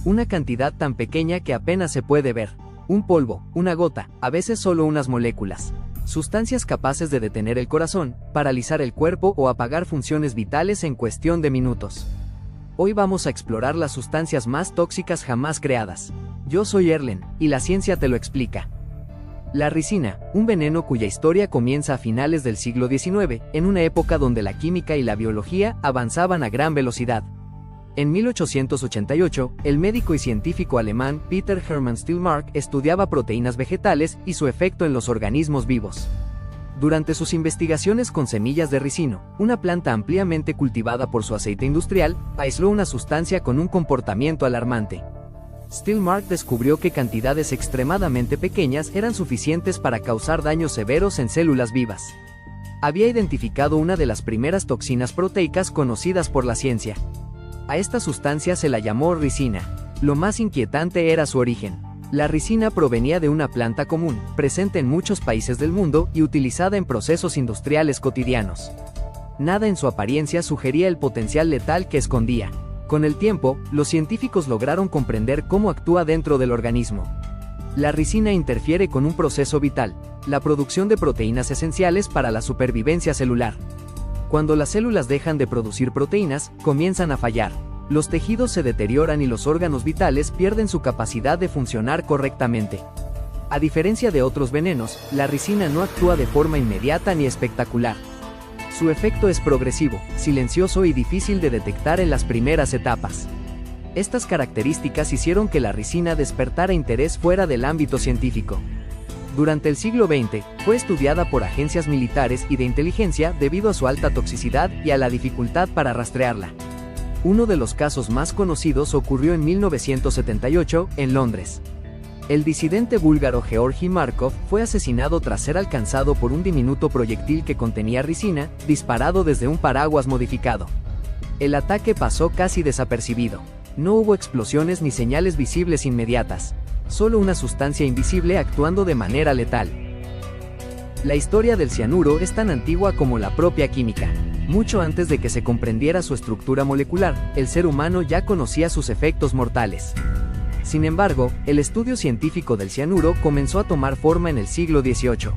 Una cantidad tan pequeña que apenas se puede ver. Un polvo, una gota, a veces solo unas moléculas. Sustancias capaces de detener el corazón, paralizar el cuerpo o apagar funciones vitales en cuestión de minutos. Hoy vamos a explorar las sustancias más tóxicas jamás creadas. Yo soy Erlen, y la ciencia te lo explica. La ricina, un veneno cuya historia comienza a finales del siglo XIX, en una época donde la química y la biología avanzaban a gran velocidad. En 1888, el médico y científico alemán Peter Hermann Stillmark estudiaba proteínas vegetales y su efecto en los organismos vivos. Durante sus investigaciones con semillas de ricino, una planta ampliamente cultivada por su aceite industrial, aisló una sustancia con un comportamiento alarmante. Stillmark descubrió que cantidades extremadamente pequeñas eran suficientes para causar daños severos en células vivas. Había identificado una de las primeras toxinas proteicas conocidas por la ciencia. A esta sustancia se la llamó ricina. Lo más inquietante era su origen. La ricina provenía de una planta común, presente en muchos países del mundo y utilizada en procesos industriales cotidianos. Nada en su apariencia sugería el potencial letal que escondía. Con el tiempo, los científicos lograron comprender cómo actúa dentro del organismo. La ricina interfiere con un proceso vital, la producción de proteínas esenciales para la supervivencia celular. Cuando las células dejan de producir proteínas, comienzan a fallar. Los tejidos se deterioran y los órganos vitales pierden su capacidad de funcionar correctamente. A diferencia de otros venenos, la ricina no actúa de forma inmediata ni espectacular. Su efecto es progresivo, silencioso y difícil de detectar en las primeras etapas. Estas características hicieron que la ricina despertara interés fuera del ámbito científico. Durante el siglo XX, fue estudiada por agencias militares y de inteligencia debido a su alta toxicidad y a la dificultad para rastrearla. Uno de los casos más conocidos ocurrió en 1978, en Londres. El disidente búlgaro Georgi Markov fue asesinado tras ser alcanzado por un diminuto proyectil que contenía ricina, disparado desde un paraguas modificado. El ataque pasó casi desapercibido. No hubo explosiones ni señales visibles inmediatas. Solo una sustancia invisible actuando de manera letal. La historia del cianuro es tan antigua como la propia química. Mucho antes de que se comprendiera su estructura molecular, el ser humano ya conocía sus efectos mortales. Sin embargo, el estudio científico del cianuro comenzó a tomar forma en el siglo XVIII.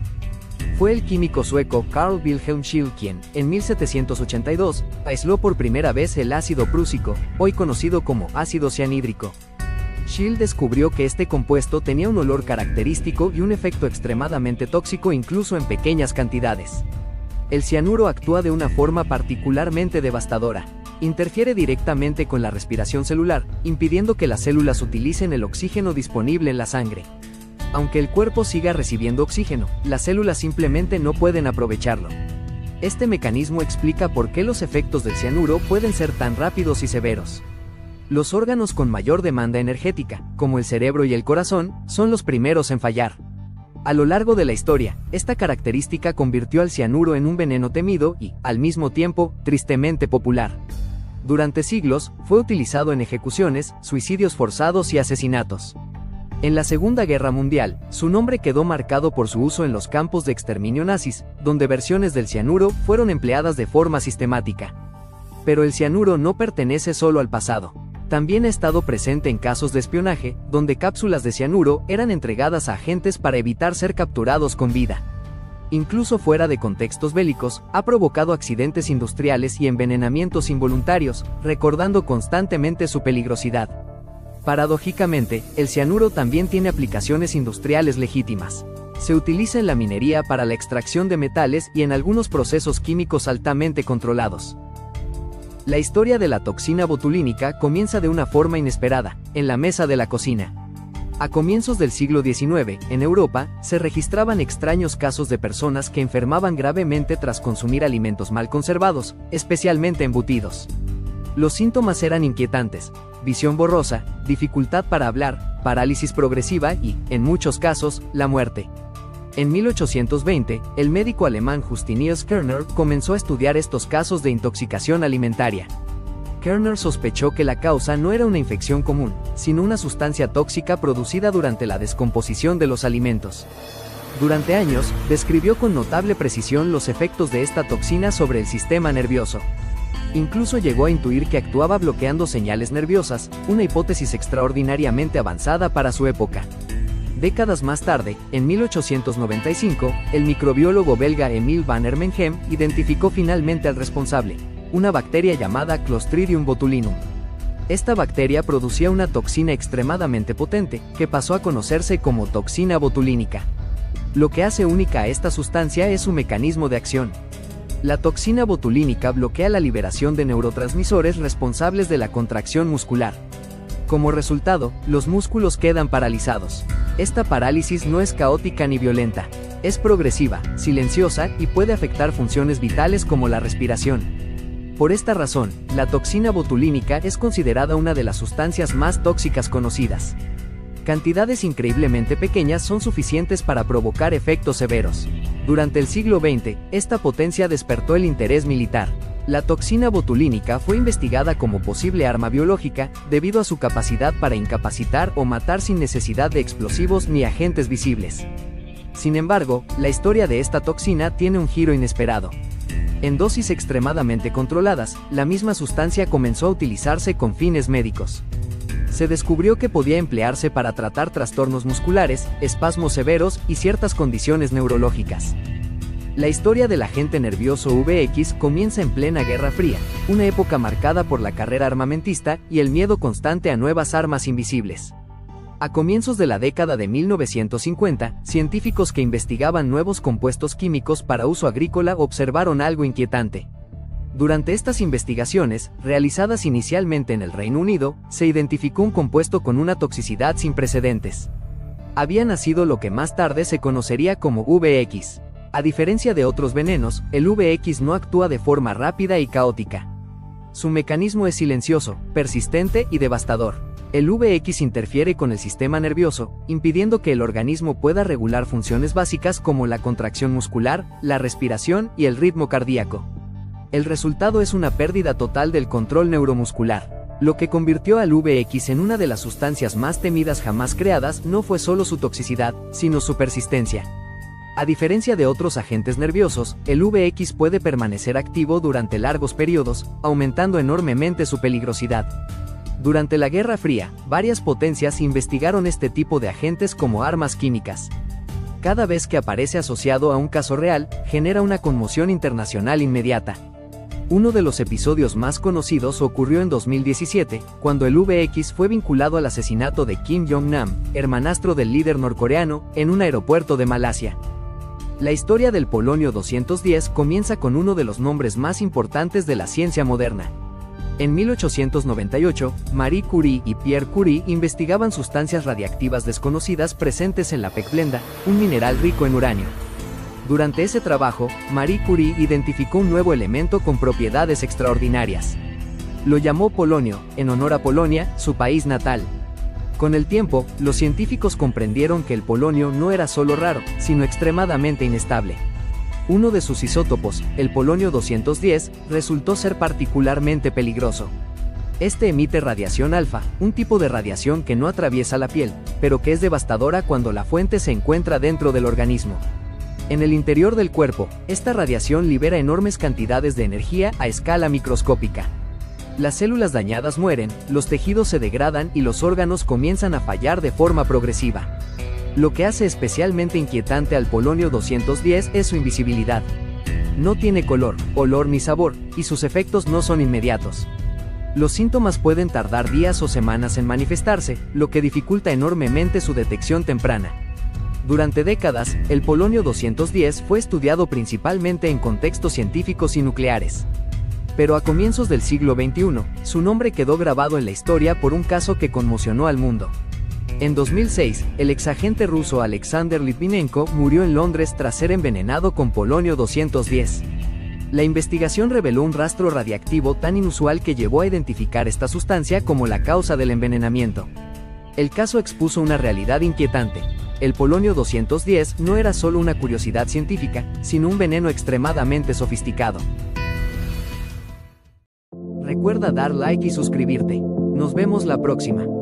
Fue el químico sueco Carl Wilhelm Scheele quien, en 1782, aisló por primera vez el ácido prúsico, hoy conocido como ácido cianhídrico. Scheele descubrió que este compuesto tenía un olor característico y un efecto extremadamente tóxico incluso en pequeñas cantidades. El cianuro actúa de una forma particularmente devastadora. Interfiere directamente con la respiración celular, impidiendo que las células utilicen el oxígeno disponible en la sangre. Aunque el cuerpo siga recibiendo oxígeno, las células simplemente no pueden aprovecharlo. Este mecanismo explica por qué los efectos del cianuro pueden ser tan rápidos y severos. Los órganos con mayor demanda energética, como el cerebro y el corazón, son los primeros en fallar. A lo largo de la historia, esta característica convirtió al cianuro en un veneno temido y, al mismo tiempo, tristemente popular. Durante siglos, fue utilizado en ejecuciones, suicidios forzados y asesinatos. En la Segunda Guerra Mundial, su nombre quedó marcado por su uso en los campos de exterminio nazis, donde versiones del cianuro fueron empleadas de forma sistemática. Pero el cianuro no pertenece solo al pasado. También ha estado presente en casos de espionaje, donde cápsulas de cianuro eran entregadas a agentes para evitar ser capturados con vida. Incluso fuera de contextos bélicos, ha provocado accidentes industriales y envenenamientos involuntarios, recordando constantemente su peligrosidad. Paradójicamente, el cianuro también tiene aplicaciones industriales legítimas. Se utiliza en la minería para la extracción de metales y en algunos procesos químicos altamente controlados. La historia de la toxina botulínica comienza de una forma inesperada, en la mesa de la cocina. A comienzos del siglo XIX, en Europa, se registraban extraños casos de personas que enfermaban gravemente tras consumir alimentos mal conservados, especialmente embutidos. Los síntomas eran inquietantes: visión borrosa, dificultad para hablar, parálisis progresiva y, en muchos casos, la muerte. En 1820, el médico alemán Justinius Kerner comenzó a estudiar estos casos de intoxicación alimentaria. Kerner sospechó que la causa no era una infección común, sino una sustancia tóxica producida durante la descomposición de los alimentos. Durante años, describió con notable precisión los efectos de esta toxina sobre el sistema nervioso. Incluso llegó a intuir que actuaba bloqueando señales nerviosas, una hipótesis extraordinariamente avanzada para su época. Décadas más tarde, en 1895, el microbiólogo belga Emile van Ermenhem identificó finalmente al responsable, una bacteria llamada Clostridium botulinum. Esta bacteria producía una toxina extremadamente potente, que pasó a conocerse como toxina botulínica. Lo que hace única a esta sustancia es su mecanismo de acción. La toxina botulínica bloquea la liberación de neurotransmisores responsables de la contracción muscular. Como resultado, los músculos quedan paralizados. Esta parálisis no es caótica ni violenta. Es progresiva, silenciosa y puede afectar funciones vitales como la respiración. Por esta razón, la toxina botulínica es considerada una de las sustancias más tóxicas conocidas. Cantidades increíblemente pequeñas son suficientes para provocar efectos severos. Durante el siglo XX, esta potencia despertó el interés militar. La toxina botulínica fue investigada como posible arma biológica, debido a su capacidad para incapacitar o matar sin necesidad de explosivos ni agentes visibles. Sin embargo, la historia de esta toxina tiene un giro inesperado. En dosis extremadamente controladas, la misma sustancia comenzó a utilizarse con fines médicos. Se descubrió que podía emplearse para tratar trastornos musculares, espasmos severos y ciertas condiciones neurológicas. La historia del agente nervioso VX comienza en plena Guerra Fría, una época marcada por la carrera armamentista y el miedo constante a nuevas armas invisibles. A comienzos de la década de 1950, científicos que investigaban nuevos compuestos químicos para uso agrícola observaron algo inquietante. Durante estas investigaciones, realizadas inicialmente en el Reino Unido, se identificó un compuesto con una toxicidad sin precedentes. Había nacido lo que más tarde se conocería como VX. A diferencia de otros venenos, el VX no actúa de forma rápida y caótica. Su mecanismo es silencioso, persistente y devastador. El VX interfiere con el sistema nervioso, impidiendo que el organismo pueda regular funciones básicas como la contracción muscular, la respiración y el ritmo cardíaco. El resultado es una pérdida total del control neuromuscular. Lo que convirtió al VX en una de las sustancias más temidas jamás creadas no fue solo su toxicidad, sino su persistencia. A diferencia de otros agentes nerviosos, el VX puede permanecer activo durante largos periodos, aumentando enormemente su peligrosidad. Durante la Guerra Fría, varias potencias investigaron este tipo de agentes como armas químicas. Cada vez que aparece asociado a un caso real, genera una conmoción internacional inmediata. Uno de los episodios más conocidos ocurrió en 2017, cuando el VX fue vinculado al asesinato de Kim Jong-nam, hermanastro del líder norcoreano, en un aeropuerto de Malasia. La historia del polonio 210 comienza con uno de los nombres más importantes de la ciencia moderna. En 1898, Marie Curie y Pierre Curie investigaban sustancias radiactivas desconocidas presentes en la pecblenda, un mineral rico en uranio. Durante ese trabajo, Marie Curie identificó un nuevo elemento con propiedades extraordinarias. Lo llamó polonio, en honor a Polonia, su país natal. Con el tiempo, los científicos comprendieron que el polonio no era solo raro, sino extremadamente inestable. Uno de sus isótopos, el polonio 210, resultó ser particularmente peligroso. Este emite radiación alfa, un tipo de radiación que no atraviesa la piel, pero que es devastadora cuando la fuente se encuentra dentro del organismo. En el interior del cuerpo, esta radiación libera enormes cantidades de energía a escala microscópica. Las células dañadas mueren, los tejidos se degradan y los órganos comienzan a fallar de forma progresiva. Lo que hace especialmente inquietante al polonio 210 es su invisibilidad. No tiene color, olor ni sabor, y sus efectos no son inmediatos. Los síntomas pueden tardar días o semanas en manifestarse, lo que dificulta enormemente su detección temprana. Durante décadas, el polonio 210 fue estudiado principalmente en contextos científicos y nucleares. Pero a comienzos del siglo XXI, su nombre quedó grabado en la historia por un caso que conmocionó al mundo. En 2006, el exagente ruso Alexander Litvinenko murió en Londres tras ser envenenado con polonio 210. La investigación reveló un rastro radiactivo tan inusual que llevó a identificar esta sustancia como la causa del envenenamiento. El caso expuso una realidad inquietante. El polonio 210 no era solo una curiosidad científica, sino un veneno extremadamente sofisticado. Recuerda dar like y suscribirte. Nos vemos la próxima.